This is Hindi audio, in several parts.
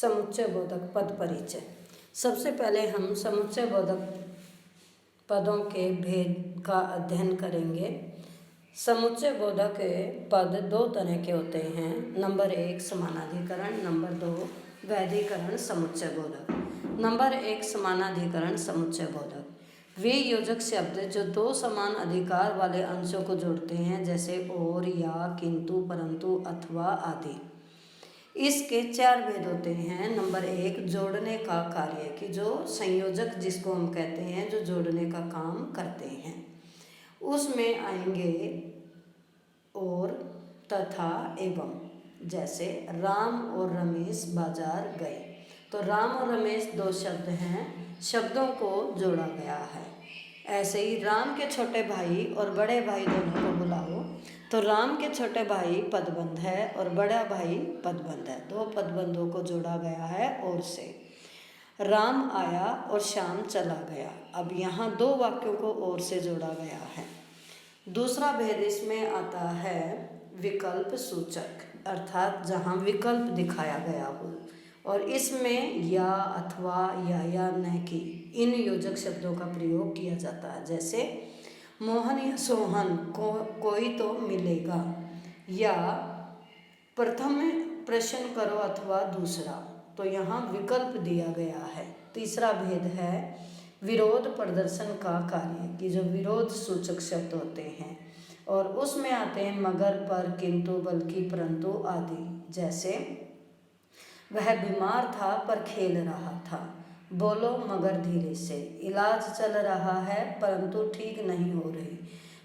समुच्चय बोधक पद परिचय। सबसे पहले हम समुच्चय बोधक पदों के भेद का अध्ययन करेंगे। समुच्चय बोधक पद दो तरह के होते हैं। नंबर 1 समानाधिकरण, नंबर 2 वैधिकरण समुच्चय बोधक। नंबर 1 समानाधिकरण समुच्चय बोधक वे योजक शब्द जो दो समान अधिकार वाले अंशों को जोड़ते हैं, जैसे और, या, किंतु, परंतु, अथवा आदि। इसके 4 भेद होते हैं। नंबर 1 जोड़ने का कार्य, कि जो संयोजक जिसको हम कहते हैं, जो जोड़ने का काम करते हैं, उसमें आएंगे और, तथा, एवं। जैसे राम और रमेश बाजार गए, तो राम और रमेश दो शब्द हैं, शब्दों को जोड़ा गया है। ऐसे ही राम के छोटे भाई और बड़े भाई दोनों को बुलाओ, तो राम के छोटे भाई पदबंध है और बड़ा भाई पदबंध है। दो पदबंधों को जोड़ा गया है और से। राम आया और श्याम चला गया, अब यहाँ दो वाक्यों को और से जोड़ा गया है। दूसरा भेद इसमें आता है विकल्प सूचक, अर्थात जहाँ विकल्प दिखाया गया हो, और इसमें या, अथवा, या न की इन योजक शब्दों का प्रयोग किया जाता है। जैसे मोहन या सोहन को कोई तो मिलेगा, या प्रथम प्रश्न करो अथवा दूसरा, तो यहाँ विकल्प दिया गया है। तीसरा भेद है विरोध प्रदर्शन का कार्य, कि जो विरोध सूचक शब्द होते हैं, और उसमें आते हैं मगर, पर, किंतु, बल्कि, परंतु आदि। जैसे वह बीमार था पर खेल रहा था, बोलो मगर धीरे से, इलाज चल रहा है परंतु ठीक नहीं हो रही,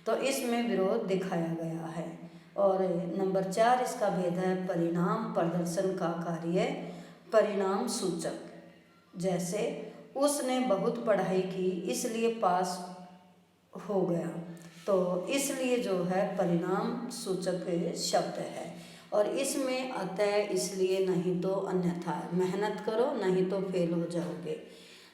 तो इसमें विरोध दिखाया गया है। और नंबर 4 इसका भेद है परिणाम प्रदर्शन का कार्य, परिणाम सूचक। जैसे उसने बहुत पढ़ाई की इसलिए पास हो गया, तो इसलिए जो है परिणाम सूचक शब्द है। और इसमें अतः, इसलिए, नहीं तो, अन्यथा, मेहनत करो नहीं तो फेल हो जाओगे।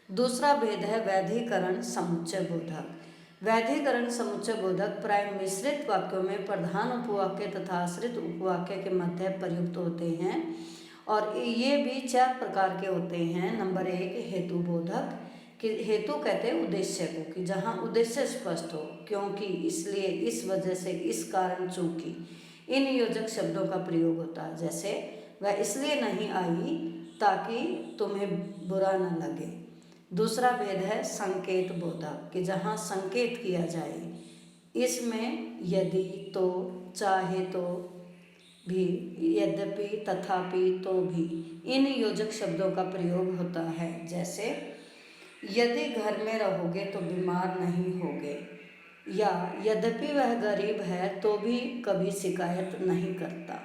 दूसरा भेद है वैधिकरण समुच्चय बोधक। वैधिकरण समुच्चय बोधक प्राय मिश्रित वाक्यों में प्रधान उपवाक्य तथा आश्रित उपवाक्य के मध्य प्रयुक्त होते हैं, और ये भी 4 प्रकार के होते हैं। नंबर 1 हेतु बोधक, कि हेतु कहते हैं उद्देश्य को, कि जहाँ उद्देश्य स्पष्ट हो, क्योंकि, इसलिए, इस वजह से, इस कारण, चूंकि, इन योजक शब्दों का प्रयोग होता है। जैसे वह इसलिए नहीं आई ताकि तुम्हें बुरा न लगे। दूसरा भेद है संकेत बोधक, कि जहाँ संकेत किया जाए, इसमें यदि, तो, चाहे तो भी, यद्यपि, तथापि, तो भी इन योजक शब्दों का प्रयोग होता है। जैसे यदि घर में रहोगे तो बीमार नहीं होगे, या यद्यपि वह गरीब है तो भी कभी शिकायत नहीं करता,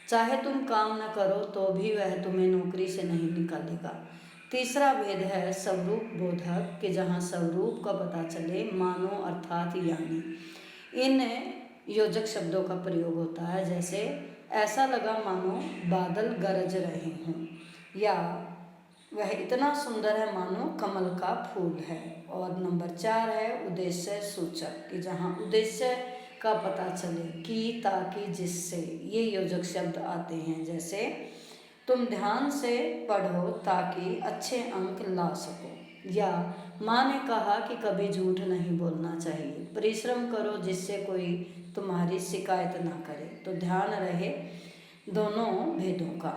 चाहे तुम काम न करो तो भी वह तुम्हें नौकरी से नहीं निकालेगा। तीसरा भेद है स्वरूप बोधक, कि जहाँ स्वरूप का पता चले, मानो, अर्थात, यानी, इन योजक शब्दों का प्रयोग होता है। जैसे ऐसा लगा मानो बादल गरज रहे हों, या वह इतना सुंदर है मानो कमल का फूल है। और नंबर 4 है उद्देश्य सूचक, कि जहाँ उद्देश्य का पता चले, कि, ताकि, जिससे, ये योजक शब्द आते हैं। जैसे तुम ध्यान से पढ़ो ताकि अच्छे अंक ला सको, या माँ ने कहा कि कभी झूठ नहीं बोलना चाहिए, परिश्रम करो जिससे कोई तुम्हारी शिकायत ना करे। तो ध्यान रहे दोनों भेदों का।